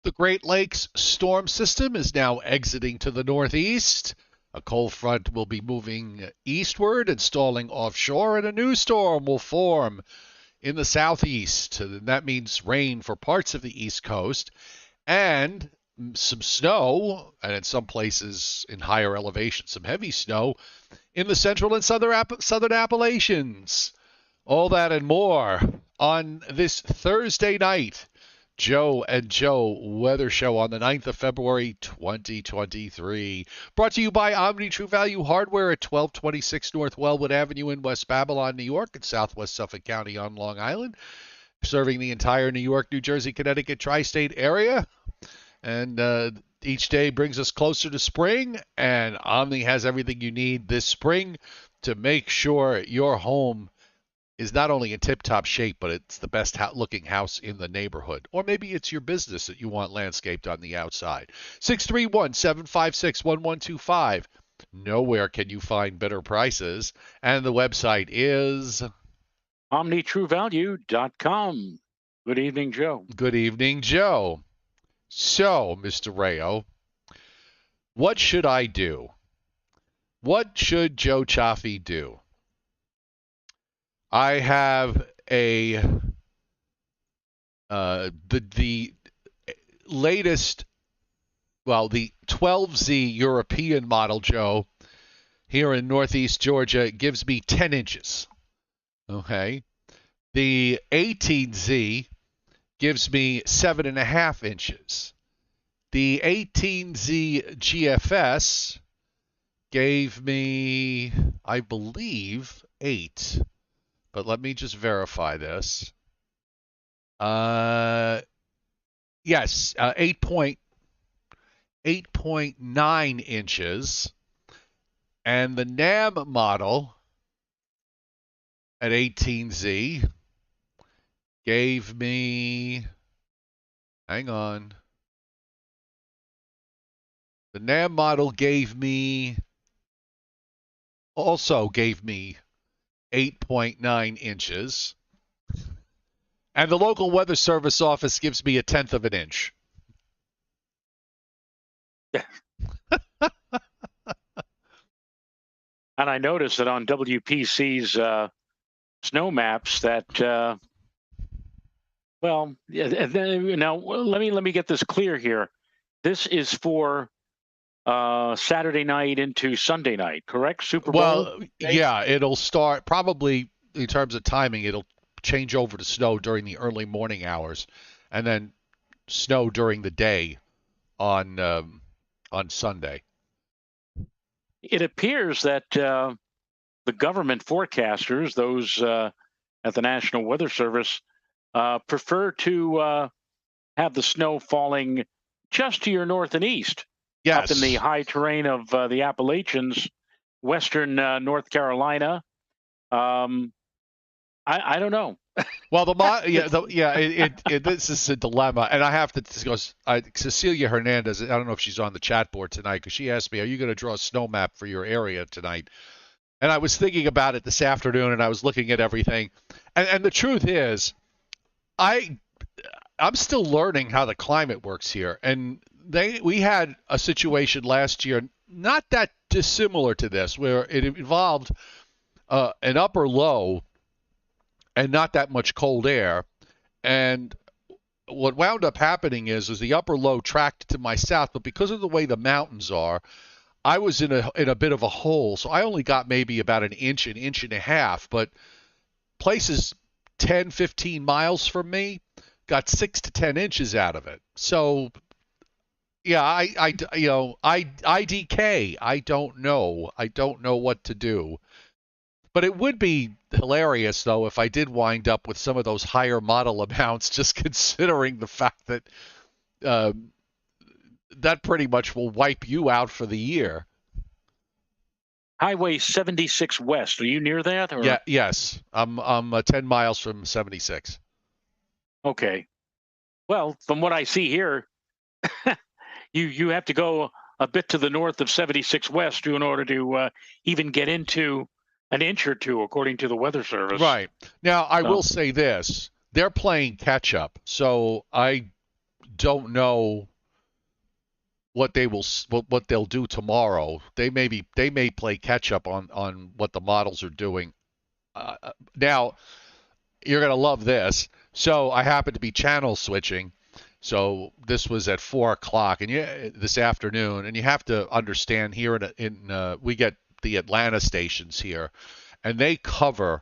The Great Lakes storm system is now exiting to the northeast. A cold front will be moving eastward and stalling offshore, and a new storm will form in the southeast. And that means rain for parts of the east coast and some snow, and in some places in higher elevation, some heavy snow in the central and southern Appalachians. All that and more on this Thursday night. Joe and Joe Weather Show on the 9th of February, 2023. Brought to you by Omni True Value Hardware at 1226 North Wellwood Avenue in West Babylon, New York, and Southwest Suffolk County on Long Island, serving the entire New York, New Jersey, Connecticut tri-state area. And each day brings us closer to spring, and Omni has everything you need this spring to make sure your home is not only in tip-top shape, but it's the best looking house in the neighborhood. Or maybe it's your business that you want landscaped on the outside. 631-756-1125. Nowhere can you find better prices. And the website is OmniTrueValue.com. Good evening, Joe. Good evening, Joe. So, Mr. Rayo, what should I do? What should Joe Cioffi do? I have the latest, well, the 12Z European model, Joe, here in northeast Georgia gives me 10 inches. Okay. The 18Z gives me 7.5 inches. The 18Z GFS gave me, I believe, 8. But let me just verify this. Yes, 8.9 inches. And the NAM model at 18Z gave me, hang on. The NAM model also gave me 8.9 inches. And the local weather service office gives me 1/10 of an inch. And I noticed that on WPC's snow maps that, now let me get this clear here. This is for Saturday night into Sunday night, correct? Super Bowl? Well, yeah, it'll start probably in terms of timing. It'll change over to snow during the early morning hours, and then snow during the day on Sunday. It appears that the government forecasters, those at the National Weather Service, prefer to have the snow falling just to your north and east. Yes. Up in the high terrain of the Appalachians, western North Carolina. I don't know. Well, this is a dilemma, and I have to discuss. Cecilia Hernandez, I don't know if she's on the chat board tonight, because she asked me, "Are you going to draw a snow map for your area tonight?" And I was thinking about it this afternoon, and I was looking at everything, and the truth is, I'm still learning how the climate works here, and we had a situation last year, not that dissimilar to this, where it involved an upper low and not that much cold air. And what wound up happening is the upper low tracked to my south, but because of the way the mountains are, I was in a bit of a hole. So I only got maybe about an inch and a half, but places 10, 15 miles from me got 6 to 10 inches out of it. So yeah, IDK. I don't know. I don't know what to do. But it would be hilarious, though, if I did wind up with some of those higher model amounts, just considering the fact that that pretty much will wipe you out for the year. Highway 76 West. Are you near that? Or? Yeah. Yes. I'm 10 miles from 76. Okay. Well, from what I see here, you have to go a bit to the north of 76 West in order to even get into an inch or two, according to the Weather Service. Right. Now, I will say this. They're playing catch-up. So I don't know what they'll do tomorrow. They may play catch up on what the models are doing. Now you're gonna love this. So I happen to be channel switching. So this was at 4 o'clock and this afternoon, and you have to understand here we get the Atlanta stations here, and they cover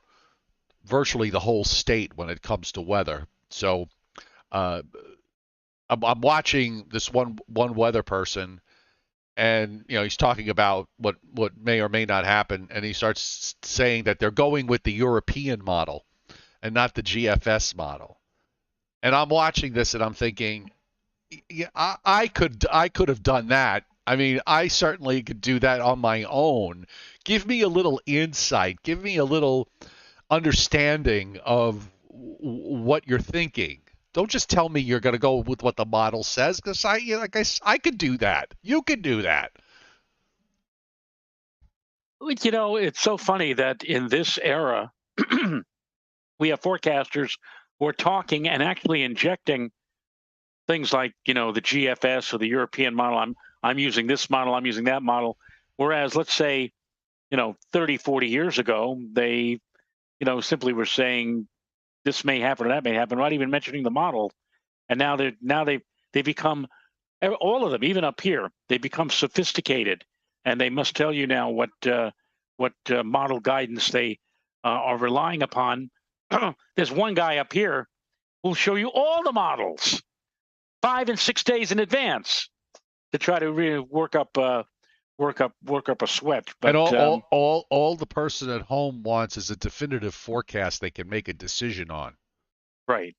virtually the whole state when it comes to weather. So uh, I'm watching this one weather person, and he's talking about what may or may not happen, and he starts saying that they're going with the European model and not the GFS model. And I'm watching this and I'm thinking, yeah, I could have done that. I mean, I certainly could do that on my own. Give me a little insight. Give me a little understanding of what you're thinking. Don't just tell me you're going to go with what the model says, because I could do that. You could do that. It's so funny that in this era, we have forecasters who are talking and actually injecting things like the GFS or the European model. I'm using this model. I'm using that model. Whereas, let's say, 30, 40 years ago, they simply were saying this may happen or that may happen, not even mentioning the model. And now they become, all of them, even up here, they become sophisticated, and they must tell you now what model guidance they are relying upon. There's one guy up here who'll show you all the models 5 and 6 days in advance to try to really work up a sweat. But and all the person at home wants is a definitive forecast they can make a decision on. Right.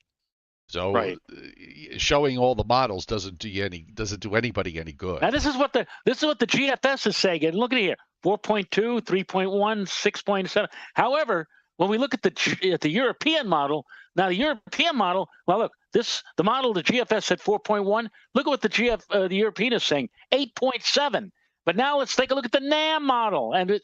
So right. Showing all the models doesn't do anybody any good. Now this is what the GFS is saying. And look at here: 4.2, 3.1, 6.7. However, when we look at the European model, now the European model, well, look, the model the GFS at 4.1. Look at what the European is saying, 8.7. But now let's take a look at the NAM model, and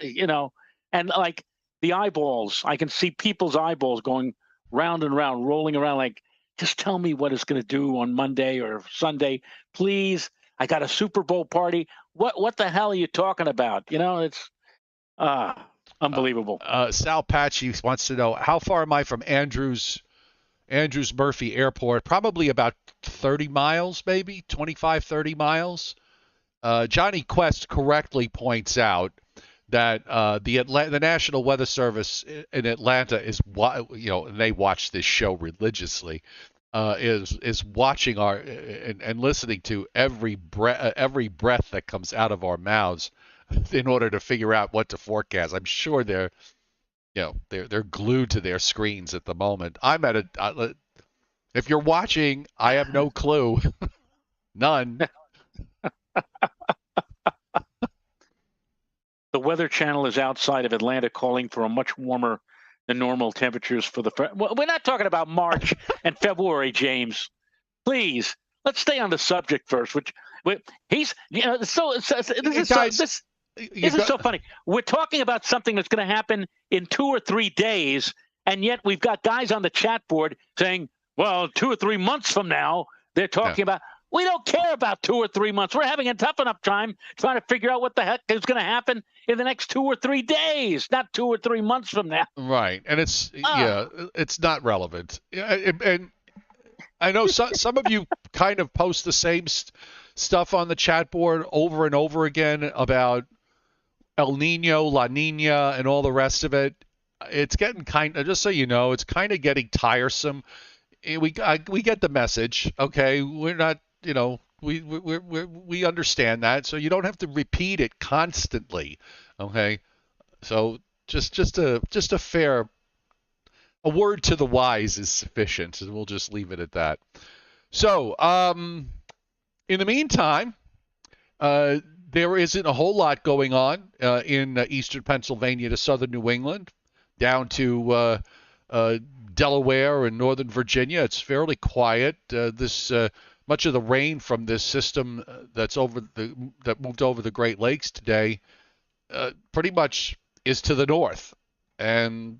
and like the eyeballs, I can see people's eyeballs going round and round, rolling around like, just tell me what it's going to do on Monday or Sunday, please. I got a Super Bowl party. What the hell are you talking about? It's unbelievable. Sal Patchy wants to know, how far am I from Andrews Murphy Airport? Probably about 30 miles, maybe 25, 30 miles. Johnny Quest correctly points out that the National Weather Service in Atlanta is, and they watch this show religiously, is watching and listening to every breath that comes out of our mouths in order to figure out what to forecast. I'm sure they're glued to their screens at the moment. If you're watching, I have no clue, none. The Weather Channel is outside of Atlanta calling for a much warmer than normal temperatures for we're not talking about March and February, James. Please, let's stay on the subject first. This is so funny. We're talking about something that's going to happen in 2 or 3 days, and yet we've got guys on the chat board saying, well, 2 or 3 months from now, they're talking about. We don't care about 2 or 3 months. We're having a tough enough time trying to figure out what the heck is going to happen in the next 2 or 3 days, not 2 or 3 months from now. Right, and it's not relevant. And I know some of you kind of post the same stuff on the chat board over and over again about El Nino, La Nina, and all the rest of it. It's getting just so you know, it's kind of getting tiresome. We get the message. Okay, we're not. We understand that, so you don't have to repeat it constantly. Okay, so just a word to the wise is sufficient, and we'll just leave it at that. So, in the meantime, there isn't a whole lot going on in eastern Pennsylvania to southern New England, down to Delaware and northern Virginia. It's fairly quiet. Much of the rain from this system that moved over the Great Lakes today pretty much is to the north. And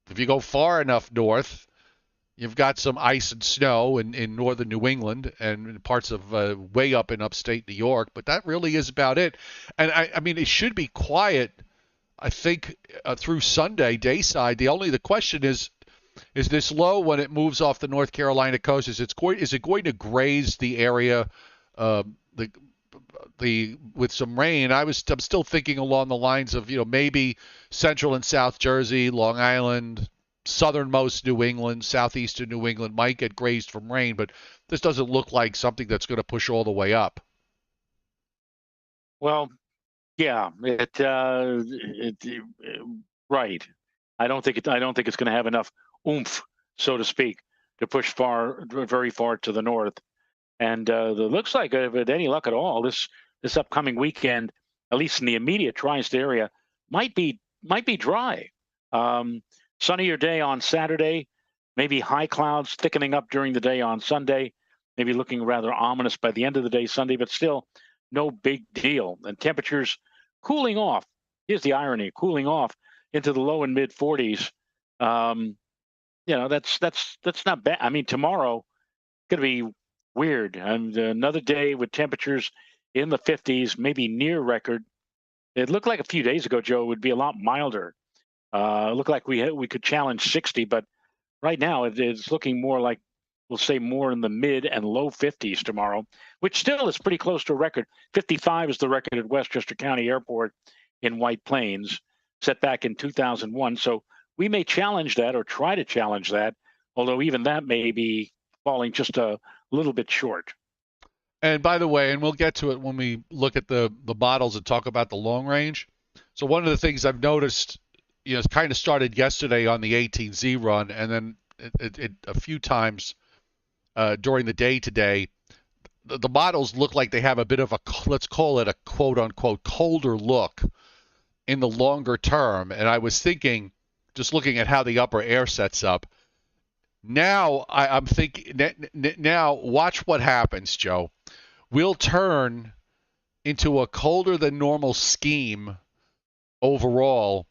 if you go far enough north, You've got some ice and snow in northern New England and in parts of way up in upstate New York, but that really is about it. And I mean, it should be quiet, I think, through Sunday, dayside. The question is this low when it moves off the North Carolina coast? Is it going to graze the area? Uh, the with some rain. I'm still thinking along the lines of maybe Central and South Jersey, Long Island, southernmost New England, southeastern New England might get grazed from rain, but this doesn't look like something that's going to push all the way up. Well, yeah, right. I don't think it's going to have enough oomph, so to speak, to push very far to the north. And it looks like, with any luck at all, this upcoming weekend, at least in the immediate tri-state area, might be dry. Sunnier day on Saturday, maybe high clouds thickening up during the day on Sunday, maybe looking rather ominous by the end of the day Sunday, but still no big deal. And temperatures cooling off. Here's the irony: cooling off into the low and mid 40s. That's not bad. I mean, tomorrow going to be weird, and another day with temperatures in the 50s, maybe near record. It looked like a few days ago, Joe, it would be a lot milder. It looked like we could challenge 60, but right now it's looking more like, we'll say, more in the mid and low 50s tomorrow, which still is pretty close to a record. 55 is the record at Westchester County Airport in White Plains, set back in 2001. So we may challenge that, or try to challenge that, although even that may be falling just a little bit short. And by the way, and we'll get to it when we look at the models and talk about the long range. So one of the things I've noticed, it kind of started yesterday on the 18Z run, and then it a few times during the day today, the models look like they have a bit of a, let's call it a quote unquote colder look in the longer term. And I was thinking, just looking at how the upper air sets up, now I'm thinking, now watch what happens, Joe. We'll turn into a colder than normal scheme overall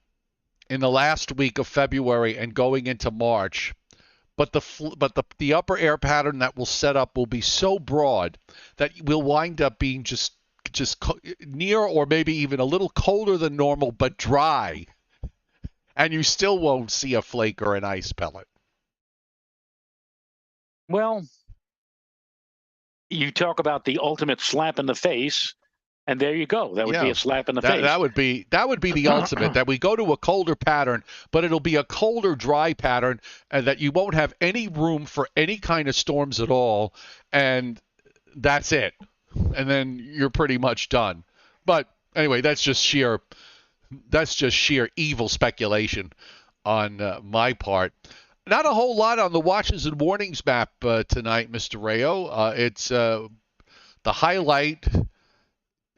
in the last week of February and going into March. But the upper air pattern that will set up will be so broad that we'll wind up being just near, or maybe even a little colder than normal, but dry. And you still won't see a flake or an ice pellet. Well, you talk about the ultimate slap in the face, and there you go. That would be a slap in the face. That would be the ultimate, that we go to a colder pattern, but it'll be a colder, dry pattern, and that you won't have any room for any kind of storms at all, and that's it. And then you're pretty much done. But anyway, that's just sheer evil speculation on my part. Not a whole lot on the watches and warnings map tonight, Mr. Rayo. It's the highlight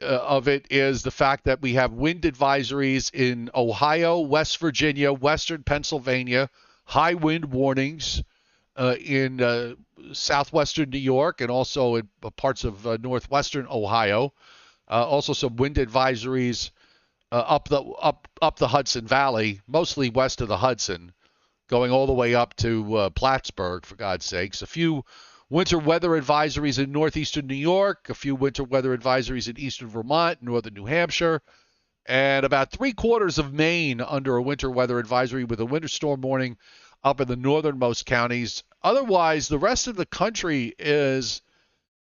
of it is the fact that we have wind advisories in Ohio, West Virginia, Western Pennsylvania, high wind warnings in southwestern New York, and also in parts of northwestern Ohio. Also some wind advisories up the Hudson Valley, mostly west of the Hudson, going all the way up to Plattsburgh, for God's sakes. A few winter weather advisories in northeastern New York, a few winter weather advisories in eastern Vermont, northern New Hampshire, and about 3/4 of Maine under a winter weather advisory with a winter storm warning up in the northernmost counties. Otherwise, the rest of the country is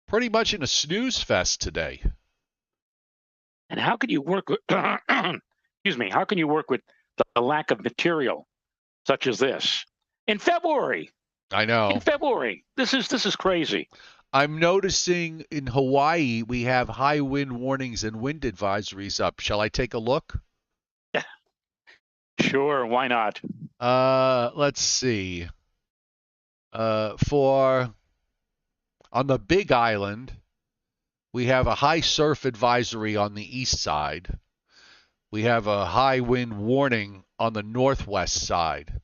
pretty much in a snooze fest today. And how can you work with, excuse me, how can you work with the lack of material such as this in February? I know. In February. This is crazy. I'm noticing in Hawaii we have high wind warnings and wind advisories up. Shall I take a look? Sure, why not? Let's see. On the Big Island, we have a high surf advisory on the east side. We have a high wind warning on the northwest side,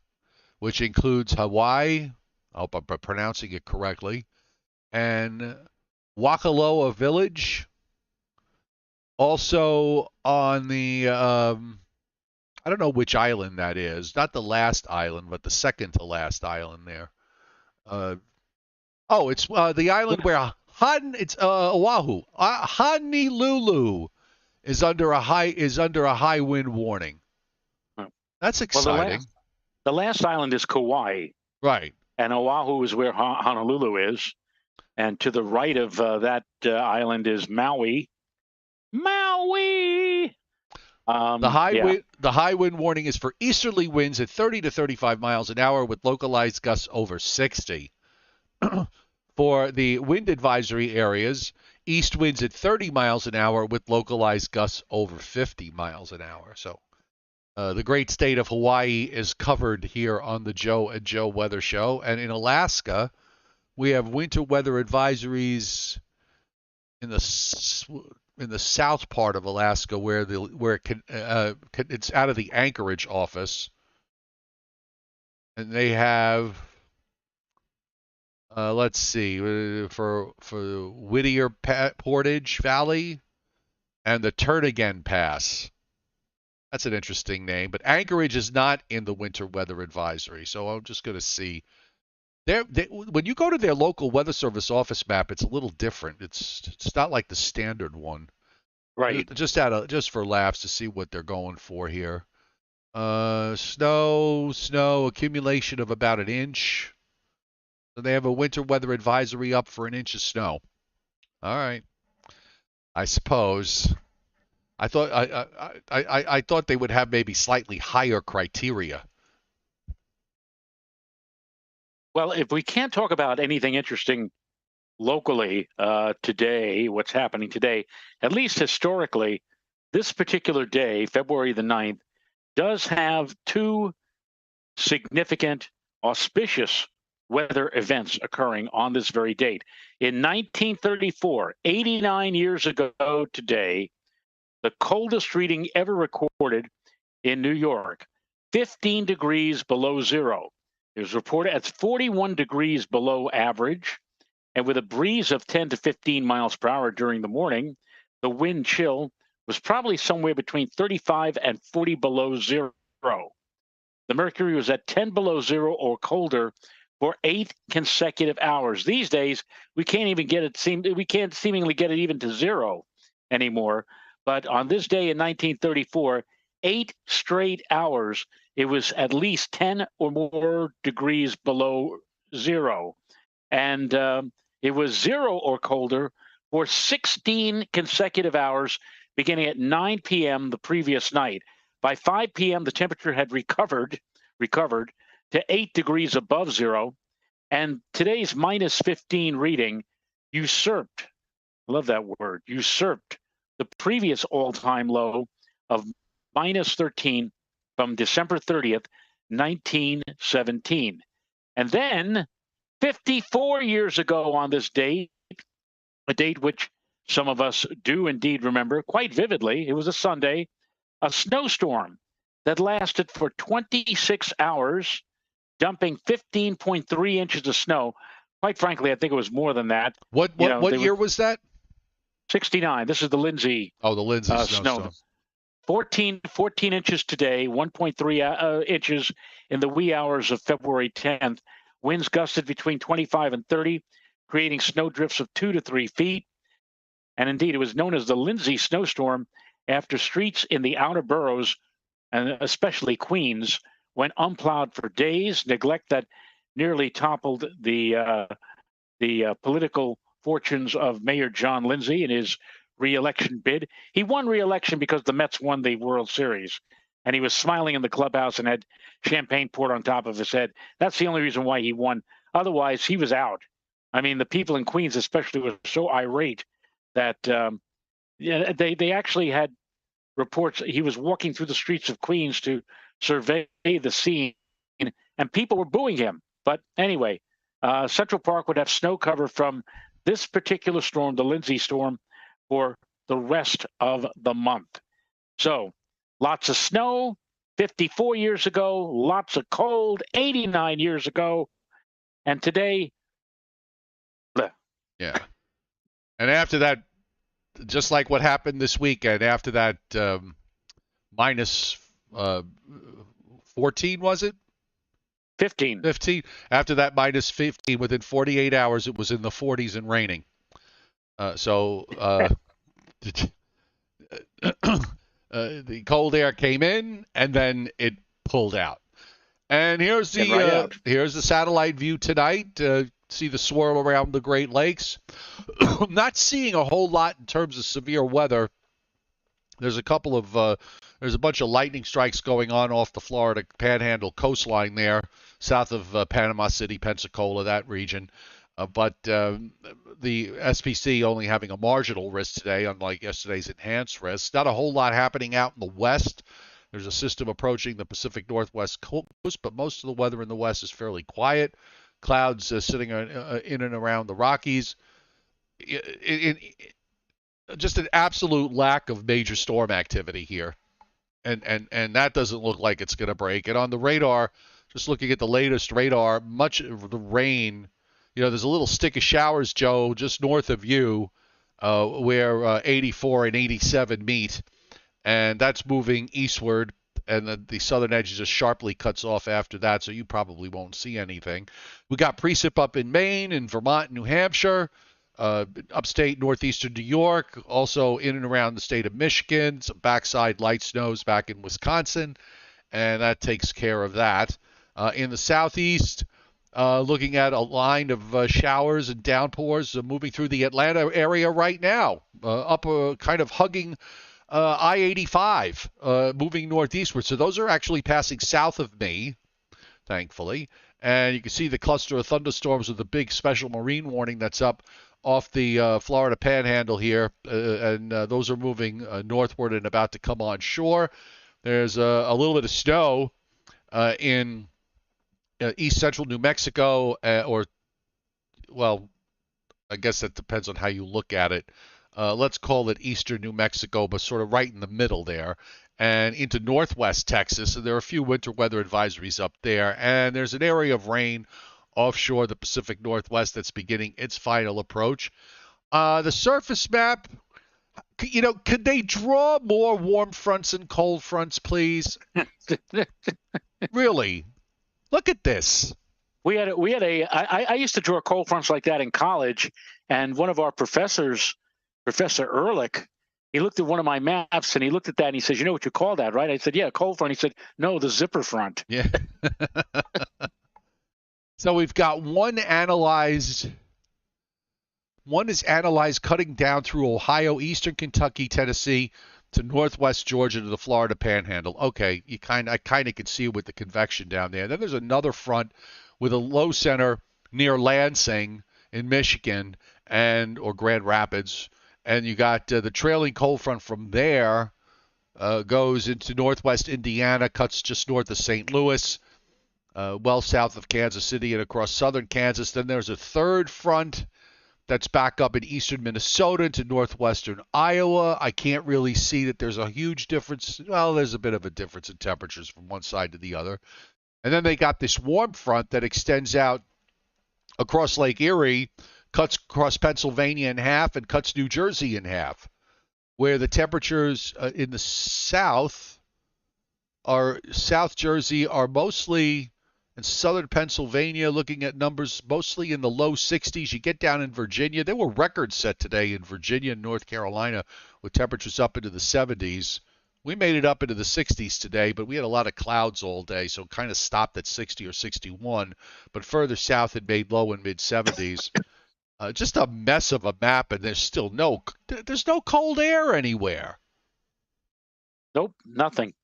which includes Hawaii, I hope I'm pronouncing it correctly, and Waikoloa Village. Also on the, I don't know which island that is. Not the last island, but the second to last island there. Uh, it's the island where it's Oahu. Honolulu is under a high wind warning. That's Well, exciting. the last island is Kauai, Right. and Oahu is where Honolulu is. And to the right of that island is Maui. Maui. The Yeah. high wind warning is for easterly winds at 30 to 35 miles an hour with localized gusts over 60. For the wind advisory areas, east winds at 30 miles an hour with localized gusts over 50 miles an hour. So the great state of Hawaii is covered here on the Joe and Joe Weather Show. And in Alaska, we have winter weather advisories in the south part of Alaska where it's out of the Anchorage office, and they have let's see for Whittier Portage Valley and the Turnagain Pass. That's an interesting name, but Anchorage is not in the winter weather advisory, so I'm just going to see. When you go to their local weather service office map, it's a little different. It's not like the standard one. Right. Just for laughs to see what they're going for here. Snow accumulation of about an inch. So they have a winter weather advisory up for an inch of snow. All right. I suppose. I thought they would have maybe slightly higher criteria. Well, if we can't talk about anything interesting locally today, what's happening today, at least historically, this particular day, February the 9th, does have two significant, auspicious weather events occurring on this very date. In 1934, 89 years ago today, the coldest reading ever recorded in New York, 15 degrees below zero. It was reported as 41 degrees below average, and with a breeze of 10 to 15 miles per hour during the morning, the wind chill was probably somewhere between 35 and 40 below zero. The mercury was at 10 below zero or colder for 8 consecutive hours. These days, we can't even get it. We can't seemingly get it even to zero anymore. But on this day in 1934, 8 straight hours, it was at least 10 or more degrees below zero. And it was zero or colder for 16 consecutive hours, beginning at 9 p.m. the previous night. By 5 p.m., the temperature had recovered to 8 degrees above zero. And today's minus 15 reading usurped, I love that word, usurped the previous all-time low of minus 13 from December 30th, 1917. And then 54 years ago on this date, a date which some of us do indeed remember quite vividly, it was a Sunday, a snowstorm that lasted for 26 hours, dumping 15.3 inches of snow. Quite frankly, I think it was more than that. What year was that? 69. This is the Lindsay. Oh, the Lindsay snowstorm. 14 inches today, 1.3 inches in the wee hours of February 10th. Winds gusted between 25 and 30, creating snow drifts of 2 to 3 feet. And indeed, it was known as the Lindsay snowstorm after streets in the outer boroughs, and especially Queens, went unplowed for days, neglect that nearly toppled the political fortunes of Mayor John Lindsay in his re-election bid. He won re-election because the Mets won the World Series, and he was smiling in the clubhouse and had champagne poured on top of his head. That's the only reason why he won. Otherwise, he was out. I mean, the people in Queens especially were so irate that they actually had reports. He was walking through the streets of Queens to survey the scene, and people were booing him. But anyway, Central Park would have snow cover from this particular storm, the Lindsay storm, for the rest of the month. So lots of snow 54 years ago, lots of cold 89 years ago, and today, bleh. Yeah. And after that, just like what happened this weekend, after that minus 14, was it? 15. 15. After that, minus 15. Within 48 hours, it was in the 40s and raining. The cold air came in, and then it pulled out. And here's the satellite view tonight. See the swirl around the Great Lakes. I'm not seeing a whole lot in terms of severe weather. There's a bunch of lightning strikes going on off the Florida Panhandle coastline there, south of Panama City, Pensacola, that region. But the SPC only having a marginal risk today, unlike yesterday's enhanced risk. Not a whole lot happening out in the west. There's a system approaching the Pacific Northwest coast, but most of the weather in the west is fairly quiet. Clouds sitting in and around the Rockies. Just an absolute lack of major storm activity here. And that doesn't look like it's going to break. And on the radar, just looking at the latest radar, much of the rain, there's a little stick of showers, Joe, just north of you, where 84 and 87 meet. And that's moving eastward, and the southern edge just sharply cuts off after that, so you probably won't see anything. We got precip up in Maine, in Vermont, and New Hampshire, upstate northeastern New York, also in and around the state of Michigan, some backside light snows back in Wisconsin, and that takes care of that. In the southeast, looking at a line of showers and downpours moving through the Atlanta area right now, up kind of hugging I-85, moving northeastward. So those are actually passing south of me, thankfully. And you can see the cluster of thunderstorms with the big special marine warning that's up off the Florida Panhandle here. And those are moving northward and about to come on shore. There's a little bit of snow in east central New Mexico, I guess that depends on how you look at it. Let's call it eastern New Mexico, but sort of right in the middle there, and into northwest Texas. And there are a few winter weather advisories up there. And there's an area of rain offshore the Pacific Northwest that's beginning its final approach. The surface map, could they draw more warm fronts and cold fronts, please? Really? Look at this. I used to draw cold fronts like that in college, and one of our professors, Professor Ehrlich, he looked at one of my maps and he looked at that and he says, "You know what you call that, right?" I said, "Yeah, cold front." He said, "No, the zipper front." Yeah. So we've got one is analyzed cutting down through Ohio, eastern Kentucky, Tennessee, to northwest Georgia to the Florida Panhandle. Okay, I kind of can see it with the convection down there. Then there's another front with a low center near Lansing in Michigan or Grand Rapids. And you got the trailing cold front from there goes into northwest Indiana, cuts just north of St. Louis, well south of Kansas City and across southern Kansas. Then there's a third front that's back up in eastern Minnesota to northwestern Iowa. I can't really see that there's a huge difference. Well, there's a bit of a difference in temperatures from one side to the other. And then they got this warm front that extends out across Lake Erie, cuts across Pennsylvania in half, and cuts New Jersey in half, where the temperatures in the South Jersey are mostly, in southern Pennsylvania, looking at numbers mostly in the low 60s. You get down in Virginia. There were records set today in Virginia and North Carolina with temperatures up into the 70s. We made it up into the 60s today, but we had a lot of clouds all day, so it kind of stopped at 60 or 61. But further south, it made low and mid 70s. Just a mess of a map, and there's no cold air anywhere. Nope, nothing.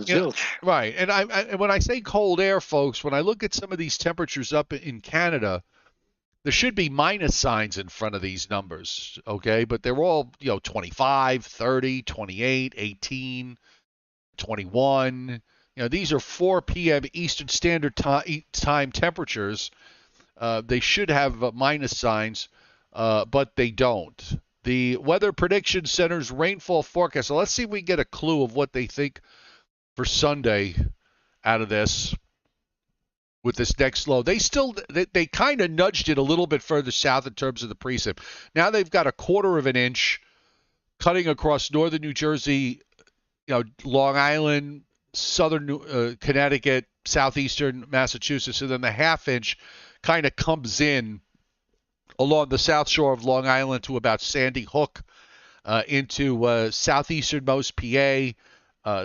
Zilch. Right, and when I say cold air, folks, when I look at some of these temperatures up in Canada, there should be minus signs in front of these numbers, okay? But they're all, 25, 30, 28, 18, 21. These are 4 p.m. Eastern Standard Time temperatures. They should have minus signs, but they don't. The Weather Prediction Center's rainfall forecast. So let's see if we can get a clue of what they think for Sunday out of this with this next low. They kind of nudged it a little bit further south in terms of the precip. Now they've got 1/4 of an inch cutting across northern New Jersey, Long Island, southern Connecticut, southeastern Massachusetts, and then the half inch kind of comes in along the south shore of Long Island to about Sandy Hook, into southeasternmost PA,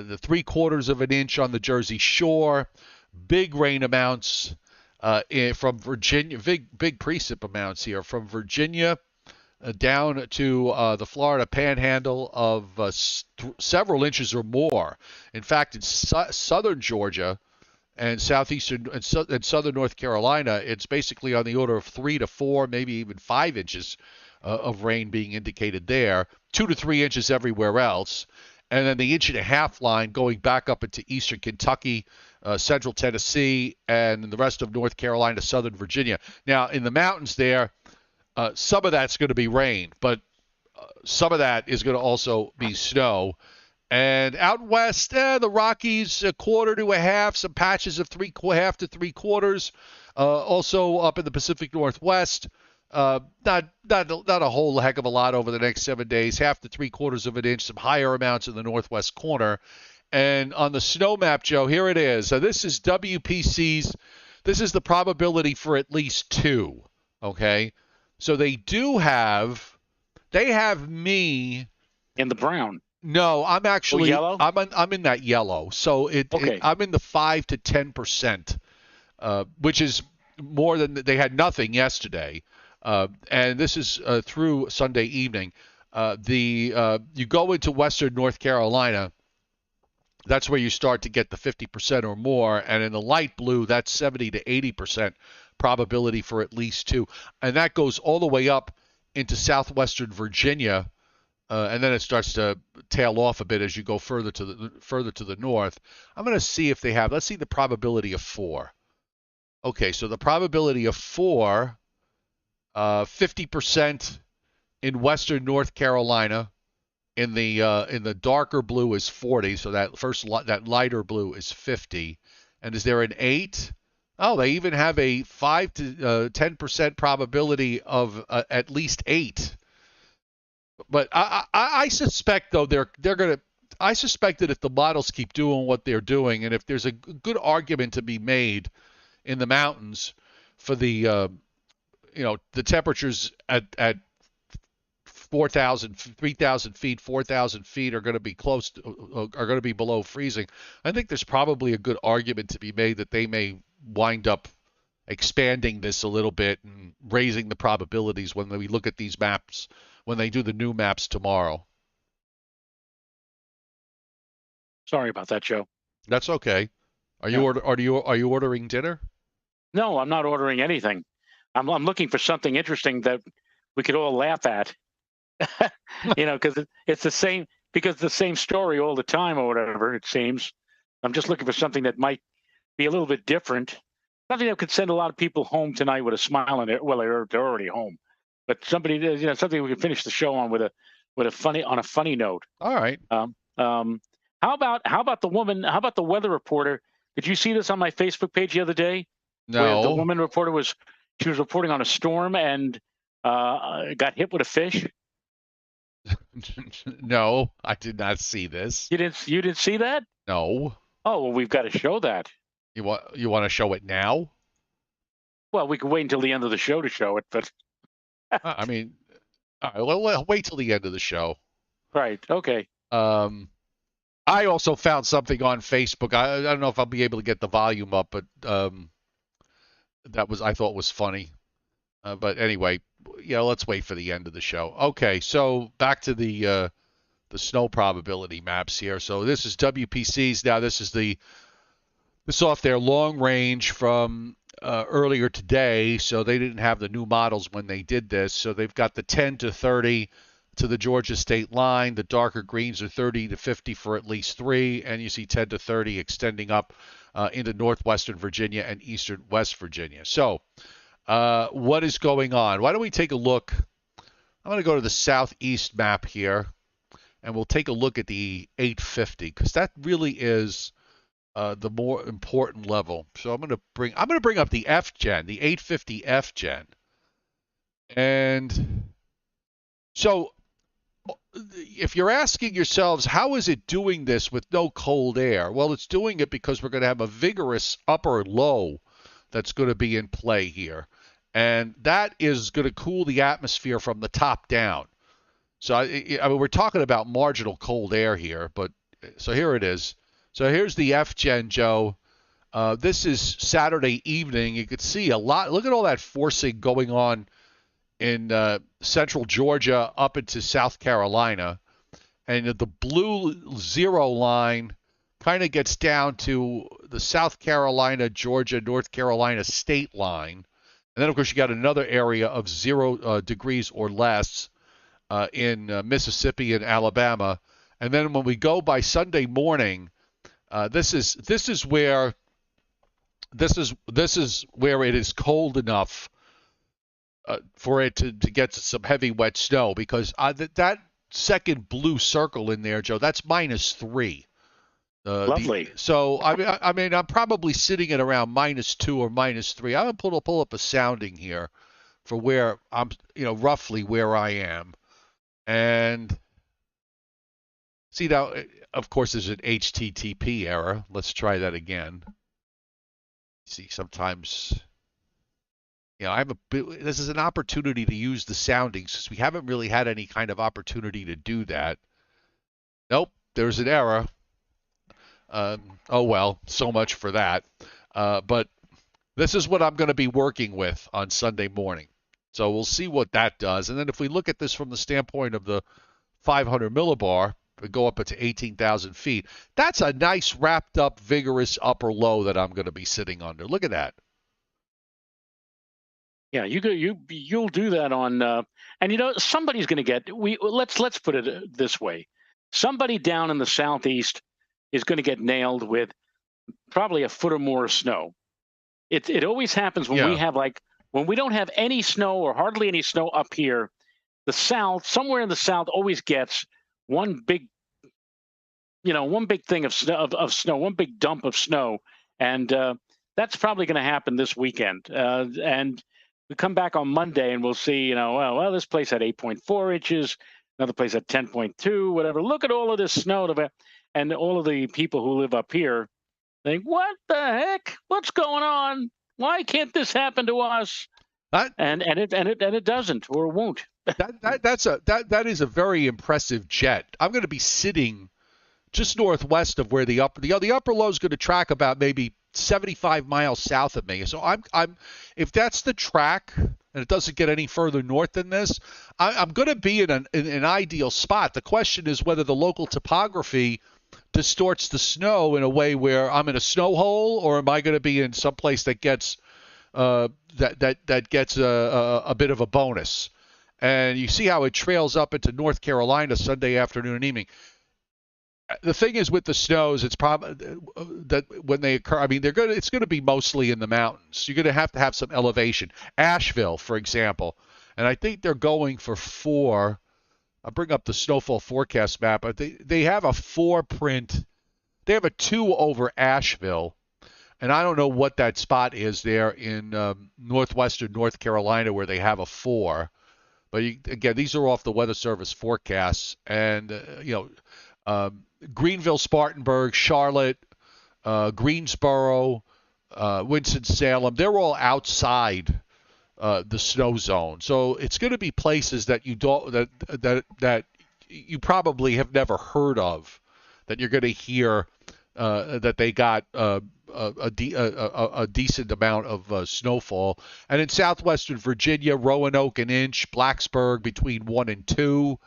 the 3/4 of an inch on the Jersey Shore, big rain amounts from Virginia, big precip amounts here from Virginia down to the Florida Panhandle of several inches or more. In fact, in southern Georgia and southeastern and southern North Carolina, it's basically on the order of 3 to 4, maybe even 5 inches of rain being indicated there. 2 to 3 inches everywhere else. And then the 1.5-inch line going back up into eastern Kentucky, central Tennessee, and the rest of North Carolina, southern Virginia. Now, in the mountains there, some of that's going to be rain, but some of that is going to also be snow. And out west, the Rockies, 1/4 to 1/2, some patches of 3/2 to 3/4. Also up in the Pacific Northwest, not a whole heck of a lot over the next 7 days. 1/2 to 3/4 of an inch, some higher amounts in the northwest corner. And on the snow map, Joe, here it is. This is WPC's. This is the probability for at least 2. Okay, so they have me in the brown. No, I'm actually yellow? I'm in that yellow. So I'm in the 5 to 10%, which is more than they had nothing yesterday. And this is through Sunday evening. You go into western North Carolina, that's where you start to get the 50% or more, and in the light blue, that's 70 to 80% probability for at least 2, and that goes all the way up into southwestern Virginia. And then it starts to tail off a bit as you go further to the north. I'm going to see if they have. Let's see the probability of 4. Okay, so the probability of 4, 50% in western North Carolina. In the darker blue is 40. So that lighter blue is 50. And is there an 8? Oh, they even have a 5 to 10% probability of at least 8. But I suspect, though, they're gonna. I suspect that if the models keep doing what they're doing, and if there's a good argument to be made in the mountains for the temperatures at 4,000, 3,000 feet, 4,000 feet are going to be are going to be below freezing. I think there's probably a good argument to be made that they may wind up expanding this a little bit and raising the probabilities when we look at these maps, when they do the new maps tomorrow. Sorry about that, Joe. That's okay. Are you ordering dinner? No, I'm not ordering anything. I'm looking for something interesting that we could all laugh at. Because it's the same, because the same story all the time or whatever, it seems. I'm just looking for something that might be a little bit different. Something that could send a lot of people home tonight with a smile on it. Well, they're already home, but something we could finish the show on with a funny note. All right. How about the woman? How about the weather reporter? Did you see this on my Facebook page the other day? No. Where the woman reporter was reporting on a storm and got hit with a fish. No, I did not see this. You didn't see that? No. Oh, well, we've got to show that. You want to show it now? Well, we could wait until the end of the show to show it, but I mean, all right, well, wait till the end of the show. Right. Okay. I also found something on Facebook. I don't know if I'll be able to get the volume up, but I thought was funny. But anyway, let's wait for the end of the show. Okay, so back to the snow probability maps here. So this is WPC's. Now this is off their long range from earlier today. So they didn't have the new models when they did this. So they've got the 10 to 30 to the Georgia state line. The darker greens are 30 to 50 for at least 3, and you see 10 to 30 extending up into northwestern Virginia and eastern West Virginia. So what is going on? Why don't we take a look? I'm going to go to the southeast map here, and we'll take a look at the 850 because that really is the more important level. So I'm going to bring up the F-Gen, the 850 F-Gen, and so if you're asking yourselves, how is it doing this with no cold air? Well, it's doing it because we're going to have a vigorous upper low that's going to be in play here. And that is going to cool the atmosphere from the top down. So I mean, we're talking about marginal cold air here, but so here it is. So here's the FGen, Joe. This is Saturday evening. You could see a lot. Look at all that forcing going on in central Georgia up into South Carolina. And the blue zero line kind of gets down to the South Carolina, Georgia, North Carolina state line. And then, of course, you got another area of 0 degrees or less in Mississippi and Alabama. And then when we go by Sunday morning, this is where it is cold enough for it to get some heavy wet snow, because that second blue circle in there, Joe, that's -3. Lovely. So I mean, I'm probably sitting at around -2 or -3. I'm gonna pull up a sounding here for where I'm, roughly where I am, and see now. Of course, there's an HTTP error. Let's try that again. See, sometimes. This is an opportunity to use the soundings because we haven't really had any kind of opportunity to do that. Nope, there's an error. Oh well, so much for that. But this is what I'm going to be working with on Sunday morning. So we'll see what that does. And then if we look at this from the standpoint of the 500 millibar, we go up to 18,000 feet. That's a nice wrapped up, vigorous upper low that I'm going to be sitting under. Look at that. Yeah, you'll do that on, and somebody's going to get. Let's put it this way: somebody down in the southeast is going to get nailed with probably a foot or more of snow. It always happens when we have when we don't have any snow or hardly any snow up here. The south, somewhere in the south, always gets one big thing of snow, one big dump of snow, and that's probably going to happen this weekend. And we come back on Monday and we'll see, well, this place had 8.4 inches, another place had 10.2, whatever. Look at all of this snow. And all of the people who live up here think, what the heck? What's going on? Why can't this happen to us? And it doesn't or won't. That is a very impressive jet. I'm going to be sitting just northwest of where the upper low is going to track about maybe 75 miles south of me. So I'm if that's the track and it doesn't get any further north than this, I'm going to be in an ideal spot. The question is whether the local topography distorts the snow in a way where I'm in a snow hole, or am I going to be in some place that gets that gets a bit of a bonus. And you see how it trails up into North Carolina Sunday afternoon and evening. The thing is with the snows, it's probably that when they occur, I mean, it's going to be mostly in the mountains. You're going to have some elevation. Asheville, for example, and I think they're going for 4. I'll bring up the snowfall forecast map. But they have a 4 print. They have a 2 over Asheville, and I don't know what that spot is there in northwestern North Carolina where they have a 4. But again, these are off the Weather Service forecasts, and Greenville, Spartanburg, Charlotte, Greensboro, Winston-Salem, they're all outside the snow zone. So it's going to be places that that you probably have never heard of, that you're going to hear that they got a decent amount of snowfall. And in southwestern Virginia, Roanoke an inch, Blacksburg between 1 and 2.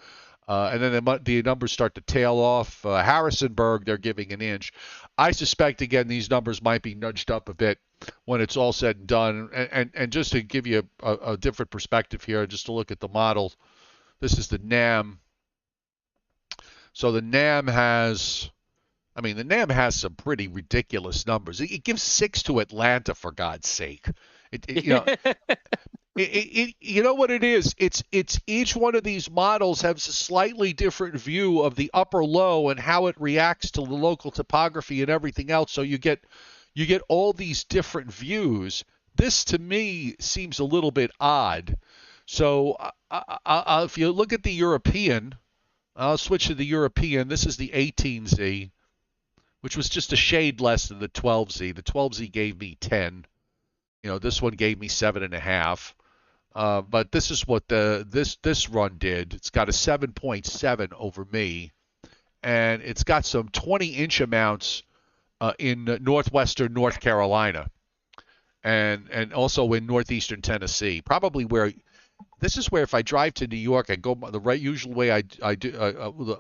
And then the numbers start to tail off. Harrisonburg, they're giving an inch. I suspect, again, these numbers might be nudged up a bit when it's all said and done. And just to give you a different perspective here, just to look at the model, this is the NAM. So the NAM has some pretty ridiculous numbers. It gives 6 to Atlanta, for God's sake. You know what it is? It's each one of these models has a slightly different view of the upper low and how it reacts to the local topography and everything else. So you get all these different views. This to me seems a little bit odd. So if you look at the European, I'll switch to the European. This is the 18Z, which was just a shade less than the 12Z. The 12Z gave me 10. This one gave me 7.5. But this is what this run did. It's got a 7.7 over me, and it's got some 20-inch amounts in northwestern North Carolina, and also in northeastern Tennessee. Probably where this is where if I drive to New York, I go the right usual way I do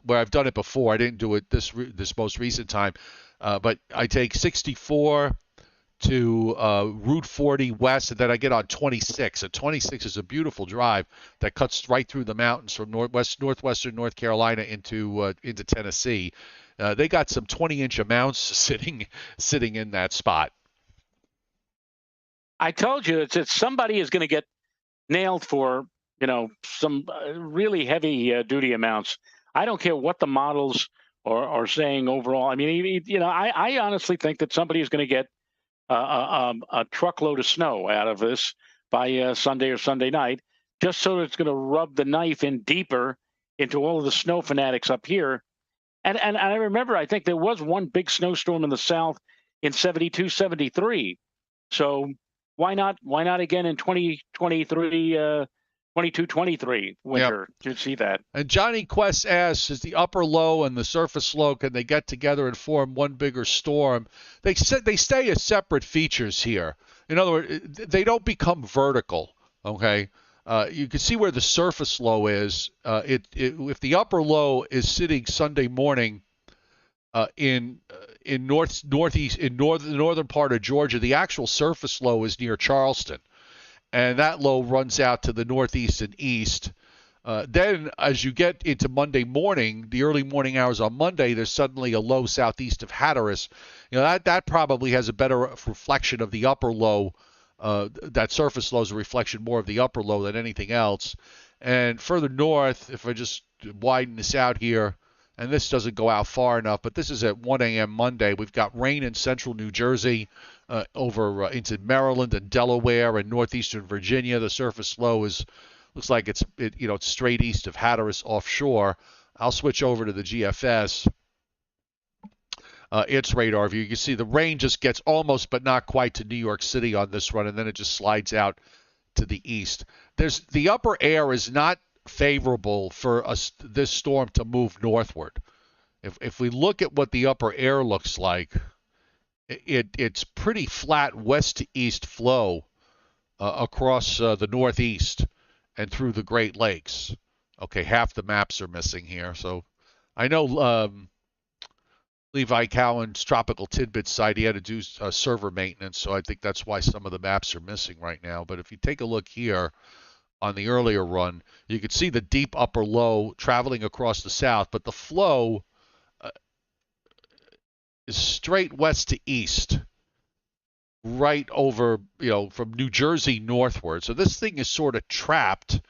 where I've done it before. I didn't do it this most recent time, but I take 64 to Route 40 west, and then I get on 26. And 26 is a beautiful drive that cuts right through the mountains from northwestern North Carolina into Tennessee. They got some 20-inch amounts sitting in that spot. I told you, it's somebody is going to get nailed for some really heavy duty amounts. I don't care what the models are saying overall. I mean, I honestly think that somebody is going to get a truckload of snow out of this by Sunday or Sunday night, just so it's going to rub the knife in deeper into all of the snow fanatics up here. And I remember, I think there was one big snowstorm in the South in 72, 73. So why not again in 2023, 22, 23 winter? Yep. To see that. And Johnny Quest asks, is the upper low and the surface low, can they get together and form one bigger storm? They stay as separate features here. In other words, they don't become vertical. Okay, you can see where the surface low is. If the upper low is sitting Sunday morning in northeast in the northern part of Georgia, the actual surface low is near Charleston, and that low runs out to the northeast and east. Then, as you get into Monday morning, the early morning hours on Monday, there's suddenly a low southeast of Hatteras. That probably has a better reflection of the upper low. That surface low is a reflection more of the upper low than anything else. And further north, if I just widen this out here, and this doesn't go out far enough, but this is at 1 a.m. Monday. We've got rain in central New Jersey, over into Maryland and Delaware and northeastern Virginia. The surface low looks like it's straight east of Hatteras offshore. I'll switch over to the GFS. Its radar view. You can see the rain just gets almost but not quite to New York City on this run, and then it just slides out to the east. The upper air is not favorable for this storm to move northward. If we look at what the upper air looks like, it's pretty flat west to east flow across the northeast and through the Great Lakes. Okay, half the maps are missing here. So I know Levi Cowan's Tropical Tidbits site, he had to do server maintenance, so I think that's why some of the maps are missing right now. But if you take a look here on the earlier run, you can see the deep upper low traveling across the south, but the flow is straight west to east, right over, from New Jersey northward. So this thing is sort of trapped.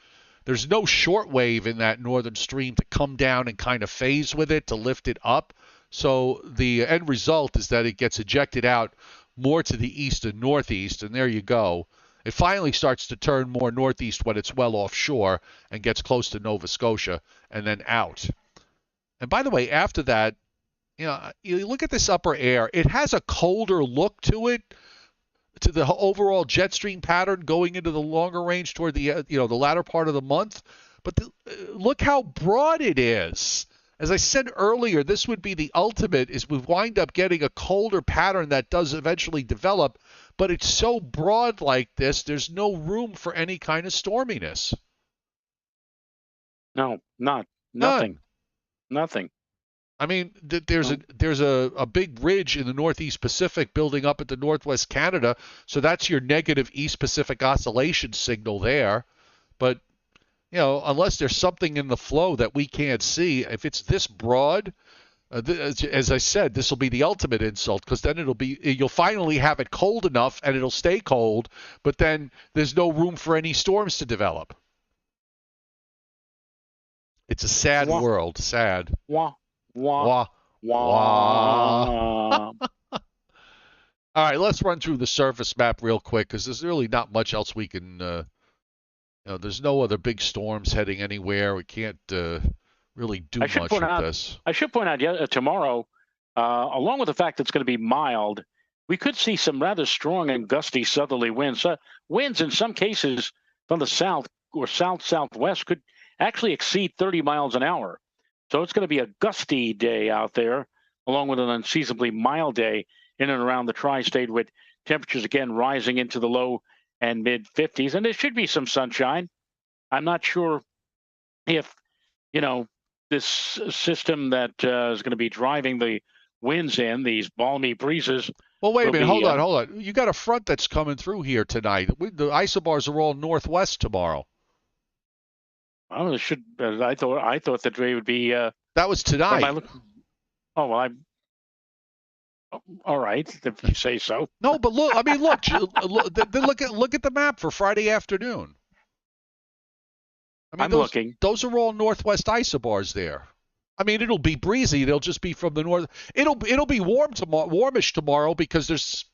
There's no short wave in that northern stream to come down and kind of phase with it to lift it up. So the end result is that it gets ejected out more to the east and northeast, and there you go. It finally starts to turn more northeast when it's well offshore and gets close to Nova Scotia and then out. And by the way, after that, you look at this upper air, it has a colder look to it, to the overall jet stream pattern going into the longer range toward the the latter part of the month. But look how broad it is. As I said earlier, this would be the ultimate, is we wind up getting a colder pattern that does eventually develop, but it's so broad like this, there's no room for any kind of storminess. No, nothing. I mean, there's a big ridge in the Northeast Pacific building up into Northwest Canada, so that's your negative East Pacific oscillation signal there. But unless there's something in the flow that we can't see, if it's this broad, as I said, this will be the ultimate insult, because then you'll finally have it cold enough and it'll stay cold, but then there's no room for any storms to develop. It's a sad world. Sad. Wah. Wah. Wah. All right, let's run through the surface map real quick, because there's really not much else we can... there's no other big storms heading anywhere. We can't really do much with this. I should point out tomorrow, along with the fact that it's going to be mild, we could see some rather strong and gusty southerly winds. Winds in some cases from the south or south-southwest could actually exceed 30 miles an hour. So it's going to be a gusty day out there, along with an unseasonably mild day in and around the tri-state, with temperatures again rising into the low and mid 50s. And there should be some sunshine. I'm not sure if, this system that is going to be driving the winds in, these balmy breezes. Well, wait a minute. Hold on. You got a front that's coming through here tonight. The isobars are all northwest tomorrow. Oh, I thought that they would be. That was tonight. All right, if you say so. No, but look. Look at the map for Friday afternoon. I'm looking. Those are all northwest isobars there. I mean, it'll be breezy. They'll just be from the north. It'll be warmish tomorrow because there's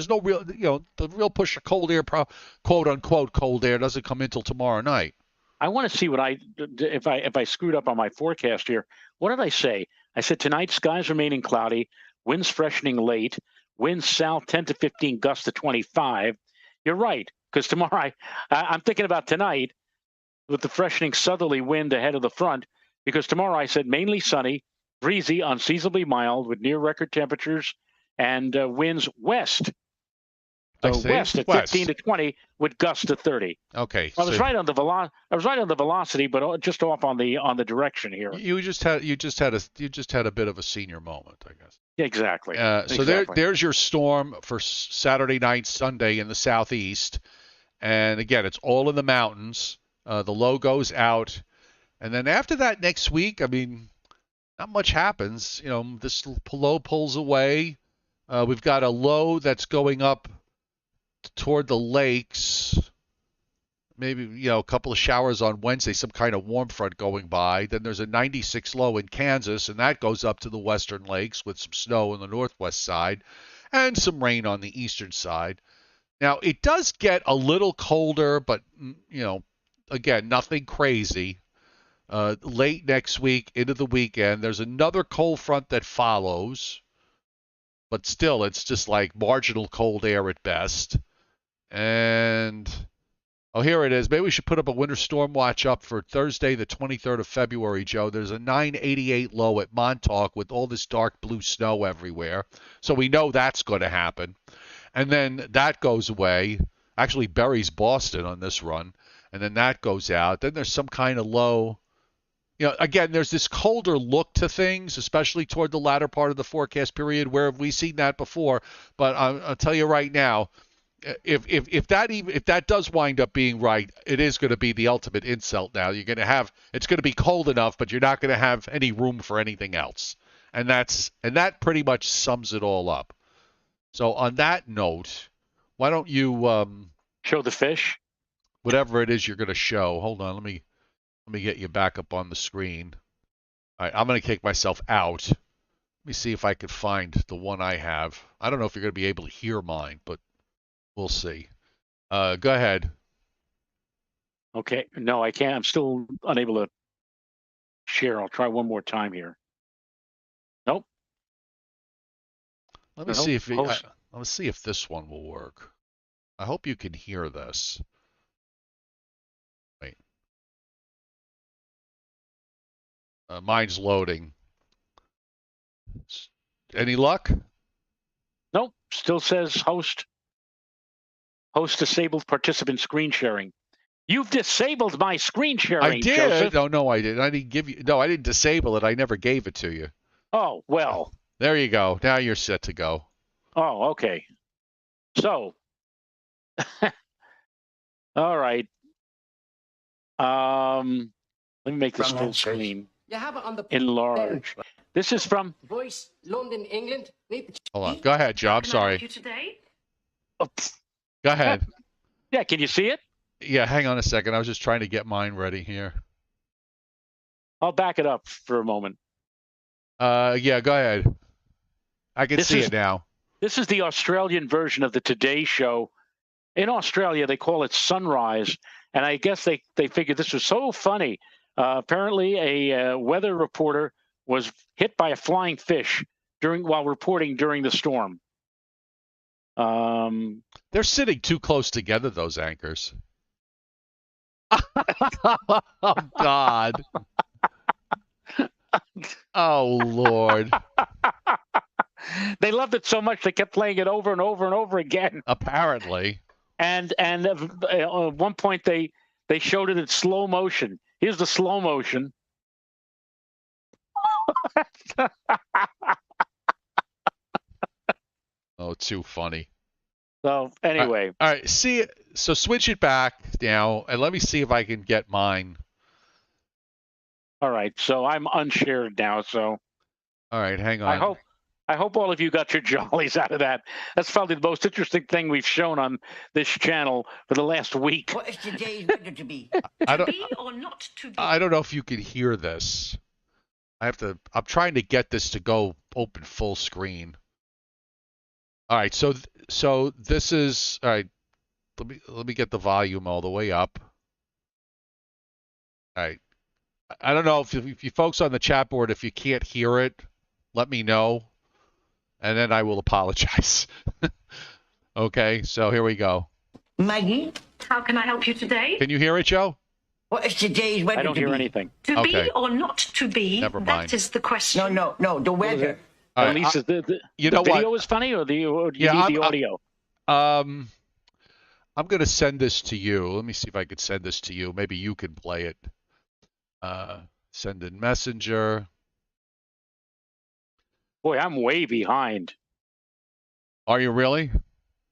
no real, the real push of cold air, quote unquote cold air, doesn't come in till tomorrow night. I want to see if I screwed up on my forecast here. What did I say? I said tonight skies remaining cloudy, winds freshening late, winds south 10 to 15, gusts to 25. You're right, because tomorrow I'm thinking about tonight with the freshening southerly wind ahead of the front, because tomorrow I said mainly sunny, breezy, unseasonably mild with near record temperatures and winds west. So west at 15 to 20 with gusts to 30. Okay. I was right on the velocity, but just off on the direction here. You just had a bit of a senior moment, I guess. Exactly. So there's your storm for Saturday night, Sunday in the southeast, and again, it's all in the mountains. The low goes out, and then after that next week, I mean, not much happens. This low pulls away. We've got a low that's going up toward the lakes. Maybe, a couple of showers on Wednesday, some kind of warm front going by. Then there's a 96 low in Kansas, and that goes up to the western lakes with some snow on the northwest side and some rain on the eastern side. Now, it does get a little colder, but, again, nothing crazy. Late next week into the weekend, there's another cold front that follows, but still, it's just like marginal cold air at best. And, here it is. Maybe we should put up a winter storm watch up for Thursday, the 23rd of February, Joe. There's a 988 low at Montauk with all this dark blue snow everywhere. So we know that's going to happen. And then that goes away. Actually buries Boston on this run. And then that goes out. Then there's some kind of low. Again, there's this colder look to things, especially toward the latter part of the forecast period. Where have we seen that before? But I'll tell you right now, if that does wind up being right, it is going to be the ultimate insult. Now it's going to be cold enough, but you're not going to have any room for anything else, and that pretty much sums it all up. So on that note, why don't you show the fish? Whatever it is you're going to show. Hold on, let me get you back up on the screen. All right, I'm going to take myself out. Let me see if I can find the one I have. I don't know if you're going to be able to hear mine, but we'll see. Go ahead. Okay. No, I can't. I'm still unable to share. I'll try one more time here. Nope. Let's see if this one will work. I hope you can hear this. Wait. Mine's loading. Any luck? Nope. Still says host disabled participant screen sharing. You've disabled my screen sharing. I did. Joseph. No, I didn't. I didn't give you. No, I didn't disable it. I never gave it to you. Oh, well. There you go. Now you're set to go. Oh, okay. So, all right. Let me make this full screen. You have it on the enlarge. This is from Voice, London, England. Hold on. Go ahead, Joe. I'm sorry. Go ahead. Yeah, can you see it? Yeah, hang on a second. I was just trying to get mine ready here. I'll back it up for a moment. Yeah, go ahead. I can see it now. This is the Australian version of the Today Show. In Australia, they call it Sunrise, and I guess they figured this was so funny. Apparently, a weather reporter was hit by a flying fish while reporting during the storm. They're sitting too close together, those anchors. Oh, God. Oh, Lord. They loved it so much they kept playing it over and over and over again. Apparently. And at one point they showed it in slow motion. Here's the slow motion. Oh, too funny. So anyway. All right. See, so switch it back now, and let me see if I can get mine. All right. So I'm unshared now. So. All right. Hang on. I hope all of you got your jollies out of that. That's probably the most interesting thing we've shown on this channel for the last week. What is today's weather to be? To be or not to be? I don't know if you can hear this. I'm trying to get this to go open full screen. All right. So this is, all right. Let me get the volume all the way up. All right. I don't know if you folks on the chat board, if you can't hear it, let me know, and then I will apologize. Okay, so here we go. Maggie, How can I help you today? Can you hear it, Joe? what is today's weather I don't to hear be? anything. To Okay. be or not to be? Never mind. That is the question. No, the weather. All At right, least you the know video what? is funny, or do you Yeah, need the audio? I'm going to send this to you. Let me see if I could send this to you. Maybe you can play it. Send in Messenger. Boy, I'm way behind. Are you really?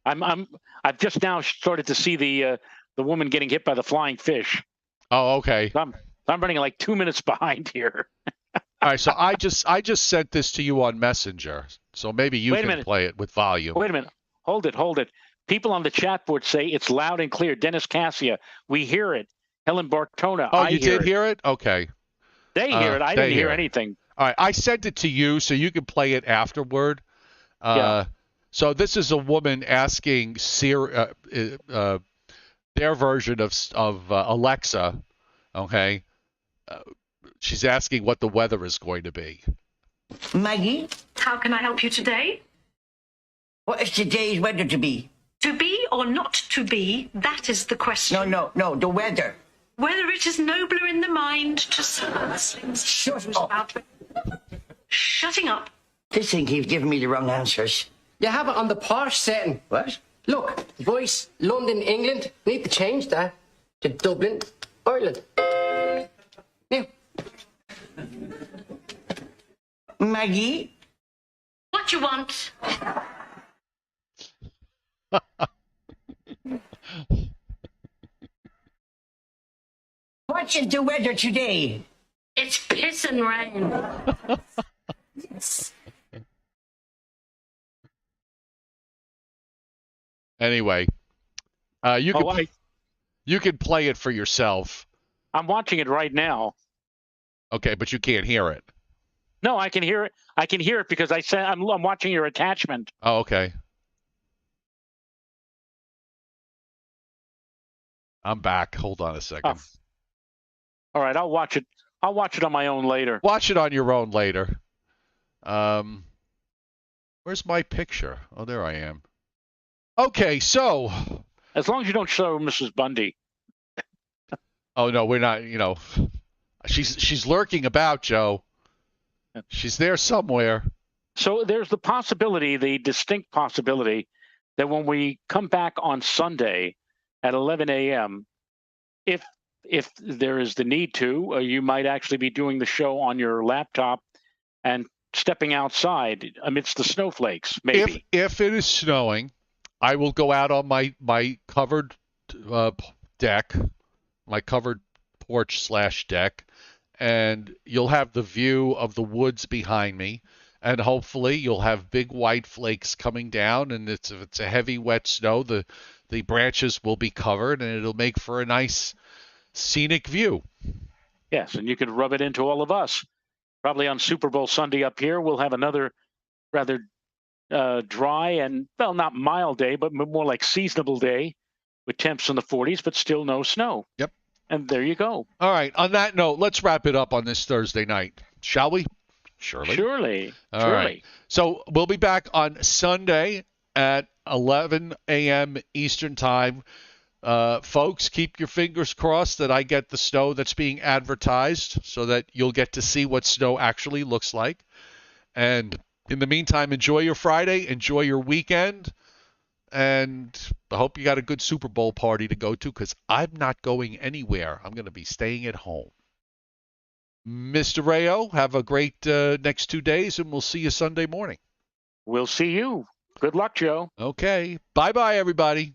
I've just now started to see the woman getting hit by the flying fish. Oh, okay. I'm running like 2 minutes behind here. All right, so I just sent this to you on Messenger. So maybe you Wait a can minute. play it with volume. Wait a minute. Hold it. People on the chat board say it's loud and clear. Dennis Cassia, we hear it. Helen Bartona, Oh, I you hear did it. hear it? Okay. They hear it. I they didn't hear hear it. anything. All right, I sent it to you so you can play it afterward. Yeah. So this is a woman asking their version of Alexa. Okay, she's asking what the weather is going to be. Maggie, How can I help you today? what is today's weather to be? To be or not to be? That is the question. No, the weather. Whether it is nobler in the mind to Shut up. Shutting up. This thing keeps giving me the wrong answers. You have it on the posh setting. What? Look, voice, London, England. Need to change that to Dublin, Ireland. Now, Maggie, What you want? what is the weather today? It's piss and rain. Anyway, you can play it for yourself. I'm watching it right now. Okay, but you can't hear it. No, I can hear it. I can hear it because I'm watching your attachment. Oh, okay. I'm back. Hold on a second. Oh. All right, I'll watch it. I'll watch it on my own later. Watch it on your own later. Where's my picture? Oh, there I am. Okay, so. As long as you don't show Mrs. Bundy. Oh no, we're not. You know, she's lurking about, Joe. She's there somewhere. So there's the possibility, the distinct possibility, that when we come back on Sunday at 11 a.m., if there is the need to, you might actually be doing the show on your laptop and stepping outside amidst the snowflakes, maybe. If it is snowing, I will go out on my covered deck, my covered porch / deck, and you'll have the view of the woods behind me, and hopefully you'll have big white flakes coming down, and if it's a heavy wet snow, the branches will be covered, and it'll make for a nice scenic view. Yes, and you could rub it into all of us. Probably on Super Bowl Sunday up here, we'll have another rather dry and, well, not mild day, but more like seasonable day with temps in the 40s, but still no snow. Yep. And there you go. All right. On that note, let's wrap it up on this Thursday night, shall we? Surely. All right. So we'll be back on Sunday at 11 a.m. Eastern Time. Folks, keep your fingers crossed that I get the snow that's being advertised so that you'll get to see what snow actually looks like. And in the meantime, enjoy your Friday, enjoy your weekend, and I hope you got a good Super Bowl party to go to, because I'm not going anywhere. I'm going to be staying at home. Mr. Rayo, have a great next 2 days, and we'll see you Sunday morning. We'll see you. Good luck, Joe. Okay. Bye-bye, everybody.